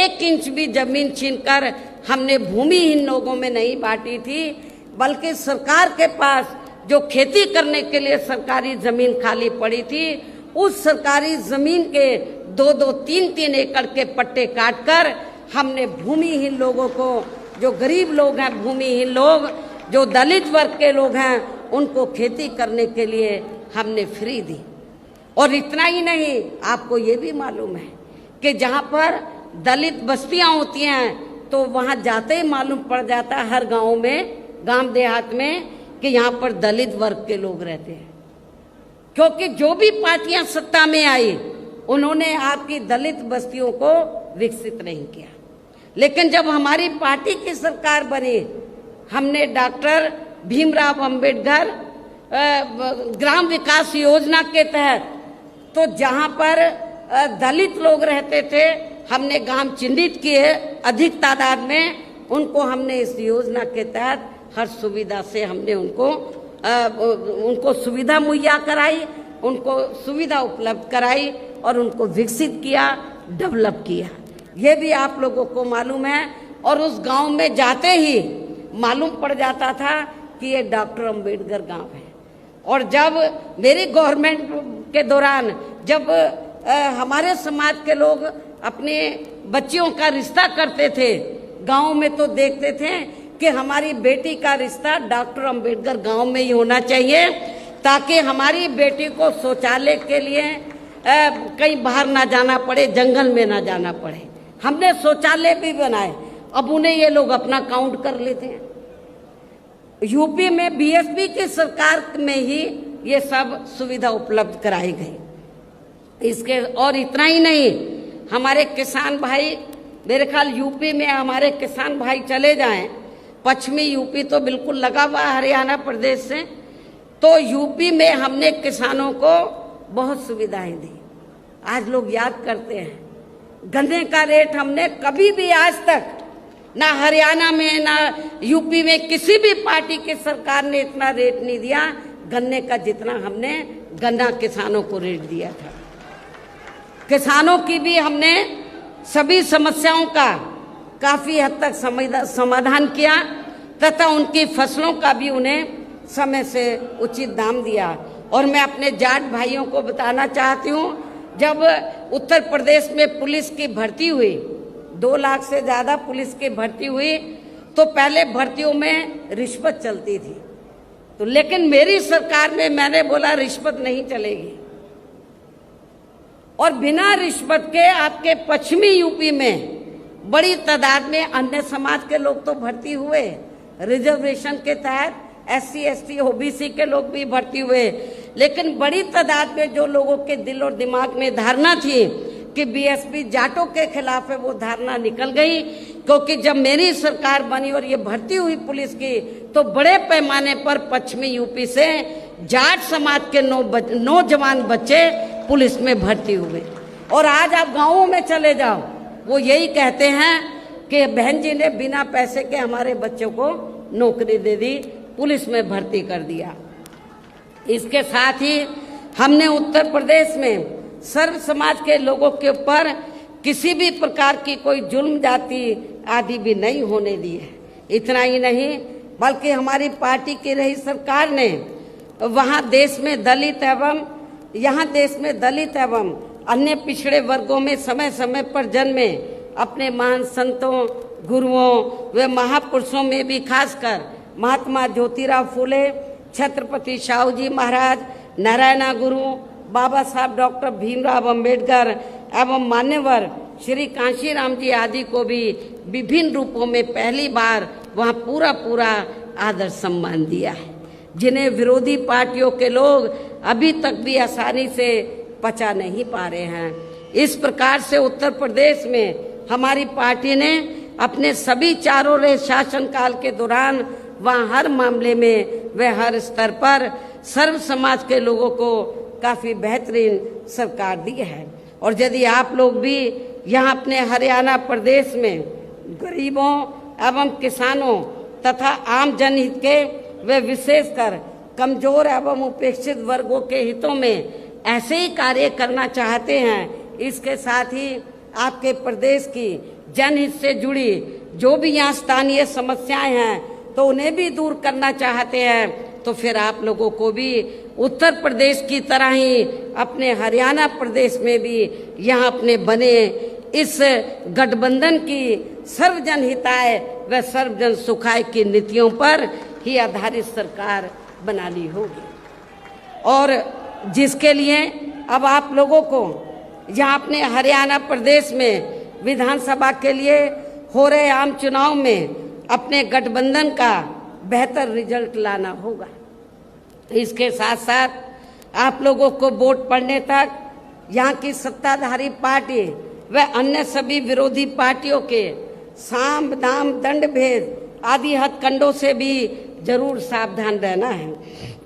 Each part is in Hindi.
एक इंच भी जमीन छीनकर हमने भूमिहीन लोगों में नहीं बांटी थी, बल्कि सरकार के पास जो खेती करने के लिए सरकारी जमीन खाली पड़ी थी, उस सरकारी जमीन के 2-2, 3-3 एकड़ के पट्टे काटकर हमने भूमिहीन लोगों को, जो गरीब लोग हैं, भूमिहीन लोग, जो दलित वर्ग के लोग हैं, उनको खेती करने के लिए हमने फ्री दी। और इतना ही नहीं, आपको ये भी मालूम है कि जहाँ पर दलित बस्तियाँ होती हैं तो वहाँ जाते ही मालूम पड़ जाता है हर गाँव में, गांव देहात में, कि यहाँ पर दलित वर्ग के लोग रहते हैं। क्योंकि जो भी पार्टियां सत्ता में आई, उन्होंने आपकी दलित बस्तियों को विकसित नहीं किया। लेकिन जब हमारी पार्टी की सरकार बनी, हमने डॉक्टर भीमराव अंबेडकर ग्राम विकास योजना के तहत, तो जहाँ पर दलित लोग रहते थे, हमने गांव चिन्हित किए अधिक तादाद में, उनको हमने इस योजना के तहत हर सुविधा से हमने उनको सुविधा मुहैया कराई, उनको सुविधा उपलब्ध कराई और उनको विकसित किया, डेवलप किया। ये भी आप लोगों को मालूम है। और उस गांव में जाते ही मालूम पड़ जाता था कि ये डॉक्टर अंबेडकर गांव है। और जब मेरी गवर्नमेंट के दौरान जब हमारे समाज के लोग अपने बच्चियों का रिश्ता करते थे गांव में, तो देखते थे कि हमारी बेटी का रिश्ता डॉक्टर अंबेडकर गांव में ही होना चाहिए, ताकि हमारी बेटी को शौचालय के लिए कहीं बाहर ना जाना पड़े, जंगल में ना जाना पड़े। हमने शौचालय भी बनाए। अब उन्हें ये लोग अपना काउंट कर लेते हैं। यूपी में बीएसपी की सरकार में ही ये सब सुविधा उपलब्ध कराई गई। इसके और इतना ही नहीं, हमारे किसान भाई, मेरे ख्याल यूपी में हमारे किसान भाई चले जाएं, पश्चिमी यूपी तो बिल्कुल लगा हुआ हरियाणा प्रदेश से, तो यूपी में हमने किसानों को बहुत सुविधाएं दी। आज लोग याद करते हैं, गन्ने का रेट हमने कभी भी आज तक, ना हरियाणा में ना यूपी में किसी भी पार्टी की सरकार ने इतना रेट नहीं दिया गन्ने का, जितना हमने गन्ना किसानों को रेट दिया था। किसानों की भी हमने सभी समस्याओं का काफी हद तक समाधान किया तथा उनकी फसलों का भी उन्हें समय से उचित दाम दिया। और मैं अपने जाट भाइयों को बताना चाहती हूँ, जब उत्तर प्रदेश में पुलिस की भर्ती हुई, 2 लाख से ज्यादा पुलिस की भर्ती हुई, तो पहले भर्तियों में रिश्वत चलती थी। तो लेकिन मेरी सरकार में मैंने बोला रिश्वत नहीं चलेगी, और बिना रिश्वत के आपके पश्चिमी यूपी में बड़ी तादाद में अन्य समाज के लोग तो भर्ती हुए, रिजर्वेशन के तहत SC, ST, OBC के लोग भी भर्ती हुए। लेकिन बड़ी तादाद में जो लोगों के दिल और दिमाग में धारणा थी कि बीएसपी जाटों के खिलाफ है, वो धारणा निकल गई। क्योंकि जब मेरी सरकार बनी और ये भर्ती हुई पुलिस की, तो बड़े पैमाने पर पश्चिमी यूपी से जाट समाज के नौजवान बच्चे पुलिस में भर्ती हुए। और आज आप गाँवों में चले जाओ, वो यही कहते हैं कि बहन जी ने बिना पैसे के हमारे बच्चों को नौकरी दे दी, पुलिस में भर्ती कर दिया। इसके साथ ही हमने उत्तर प्रदेश में सर्व समाज के लोगों के ऊपर किसी भी प्रकार की कोई जुल्म जाति आदि भी नहीं होने दी है। इतना ही नहीं, बल्कि हमारी पार्टी की रही सरकार ने वहाँ देश में दलित एवं अन्य पिछड़े वर्गों में समय समय पर जन्मे अपने महान संतों, गुरुओं व महापुरुषों में भी खासकर महात्मा ज्योतिराव फूले, छत्रपति शाहूजी महाराज, नारायणा गुरु, बाबा साहब डॉक्टर भीमराव अंबेडकर एवं मान्यवर श्री कांशीराम जी आदि को भी विभिन्न रूपों में पहली बार वहाँ पूरा आदर सम्मान दिया है, जिन्हें विरोधी पार्टियों के लोग अभी तक भी आसानी से पचा नहीं पा रहे हैं। इस प्रकार से उत्तर प्रदेश में हमारी पार्टी ने अपने सभी चारों रहे शासनकाल के दौरान वहाँ हर मामले में व हर स्तर पर सर्व समाज के लोगों को काफ़ी बेहतरीन सरकार दी है। और यदि आप लोग भी यहाँ अपने हरियाणा प्रदेश में गरीबों एवं किसानों तथा आम जनहित के व विशेषकर कमजोर एवं उपेक्षित वर्गों के हितों में ऐसे ही कार्य करना चाहते हैं, इसके साथ ही आपके प्रदेश की जनहित से जुड़ी जो भी यहाँ स्थानीय समस्याएं हैं तो उन्हें भी दूर करना चाहते हैं, तो फिर आप लोगों को भी उत्तर प्रदेश की तरह ही अपने हरियाणा प्रदेश में भी यहाँ अपने बने इस गठबंधन की सर्वजन हिताय व सर्वजन सुखाय की नीतियों पर ही आधारित सरकार बनानी होगी। और जिसके लिए अब आप लोगों को यहाँ अपने हरियाणा प्रदेश में विधानसभा के लिए हो रहे आम चुनाव में अपने गठबंधन का बेहतर रिजल्ट लाना होगा। इसके साथ साथ आप लोगों को वोट पड़ने तक यहाँ की सत्ताधारी पार्टी व अन्य सभी विरोधी पार्टियों के साम दाम दंड भेद आदि हथकंडों से भी जरूर सावधान रहना है।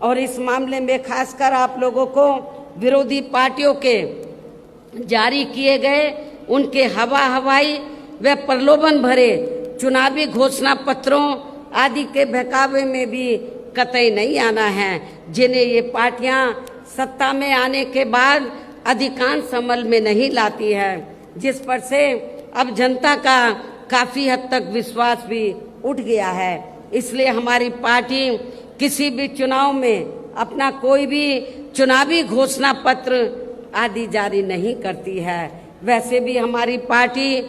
और इस मामले में खासकर आप लोगों को विरोधी पार्टियों के जारी किए गए उनके हवाई व प्रलोभन भरे चुनावी घोषणा पत्रों आदि के बहकावे में भी कतई नहीं आना है, जिन्हें ये पार्टियां सत्ता में आने के बाद अधिकांश अमल में नहीं लाती है, जिस पर से अब जनता का काफी हद तक विश्वास भी उठ गया है। इसलिए हमारी पार्टी किसी भी चुनाव में अपना कोई भी चुनावी घोषणा पत्र आदि जारी नहीं करती है। वैसे भी हमारी पार्टी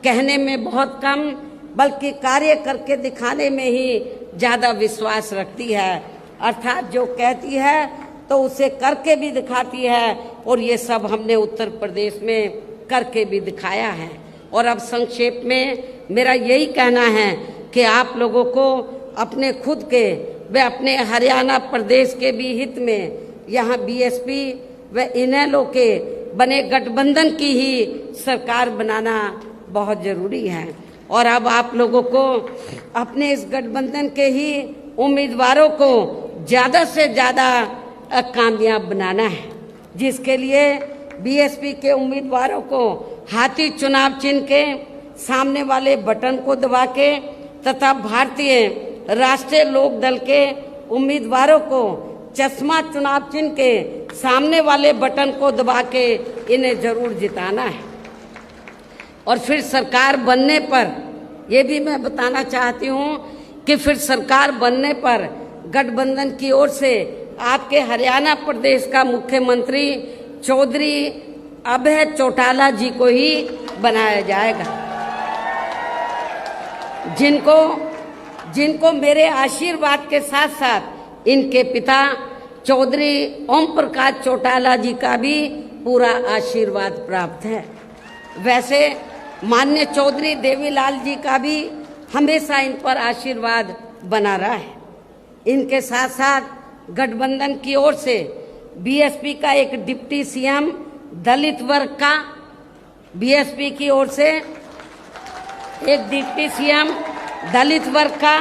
कहने में बहुत कम बल्कि कार्य करके दिखाने में ही ज्यादा विश्वास रखती है, अर्थात जो कहती है तो उसे करके भी दिखाती है, और ये सब हमने उत्तर प्रदेश में करके भी दिखाया है। और अब संक्षेप में मेरा यही कहना है कि आप लोगों को अपने खुद के व अपने हरियाणा प्रदेश के भी हित में यहाँ बीएसपी व इनेलो के बने गठबंधन की ही सरकार बनाना बहुत जरूरी है। और अब आप लोगों को अपने इस गठबंधन के ही उम्मीदवारों को ज्यादा से ज्यादा कामयाब बनाना है, जिसके लिए बीएसपी के उम्मीदवारों को हाथी चुनाव चिन्ह के सामने वाले बटन को दबा के तथा भारतीय राष्ट्रीय लोक दल के उम्मीदवारों को चश्मा चुनाव चिन्ह के सामने वाले बटन को दबा के इन्हें जरूर जिताना है। और फिर सरकार बनने पर ये भी मैं बताना चाहती हूँ कि फिर सरकार बनने पर गठबंधन की ओर से आपके हरियाणा प्रदेश का मुख्यमंत्री चौधरी अभय चौटाला जी को ही बनाया जाएगा, जिनको मेरे आशीर्वाद के साथ साथ इनके पिता चौधरी ओम प्रकाश चौटाला जी का भी पूरा आशीर्वाद प्राप्त है। वैसे माननीय चौधरी देवीलाल जी का भी हमेशा इन पर आशीर्वाद बना रहा है। इनके साथ साथ गठबंधन की ओर से बीएसपी का एक डिप्टी सीएम दलित वर्ग का, बीएसपी की ओर से एक डिप्टी सीएम दलित वर्ग का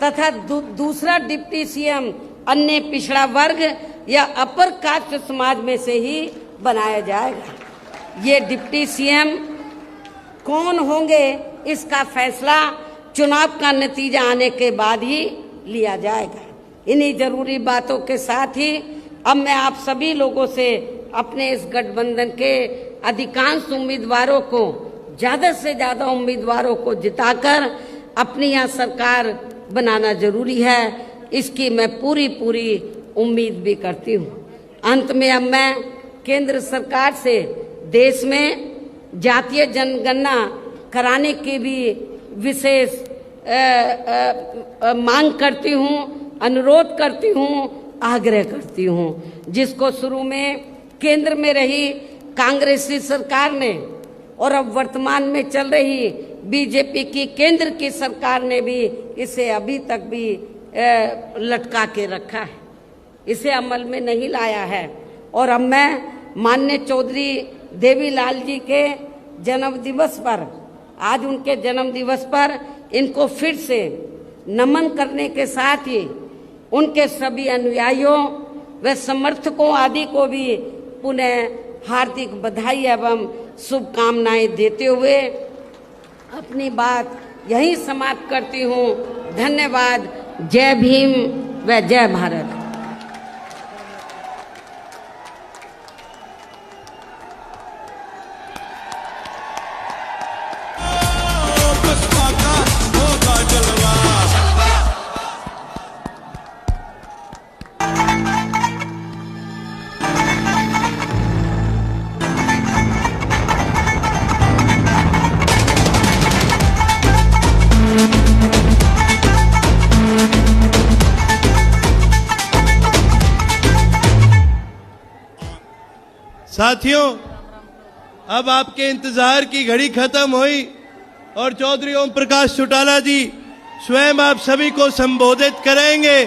तथा दूसरा डिप्टी सीएम अन्य पिछड़ा वर्ग या अपर कास्ट समाज में से ही बनाया जाएगा। ये डिप्टी सीएम कौन होंगे इसका फैसला चुनाव का नतीजा आने के बाद ही लिया जाएगा। इन्हीं जरूरी बातों के साथ ही अब मैं आप सभी लोगों से अपने इस गठबंधन के अधिकांश उम्मीदवारों को, ज्यादा से ज्यादा उम्मीदवारों को जिताकर अपनी यहाँ सरकार बनाना जरूरी है, इसकी मैं पूरी उम्मीद भी करती हूँ। अंत में अब मैं केंद्र सरकार से देश में जातीय जनगणना कराने की भी विशेष मांग करती हूँ, अनुरोध करती हूँ, आग्रह करती हूँ, जिसको शुरू में केंद्र में रही कांग्रेसी सरकार ने और अब वर्तमान में चल रही बीजेपी की केंद्र की सरकार ने भी इसे अभी तक भी लटका के रखा है, इसे अमल में नहीं लाया है। और अब मैं माननीय चौधरी देवीलाल जी के जन्मदिवस पर, आज उनके जन्मदिवस पर इनको फिर से नमन करने के साथ ही उनके सभी अनुयायियों व समर्थकों आदि को भी पुनः हार्दिक बधाई एवं शुभकामनाएं देते हुए अपनी बात यहीं समाप्त करती हूँ। धन्यवाद। जय भीम व जय भारत। साथियों, अब आपके इंतजार की घड़ी खत्म हुई और चौधरी ओम प्रकाश चौटाला जी स्वयं आप सभी को संबोधित करेंगे।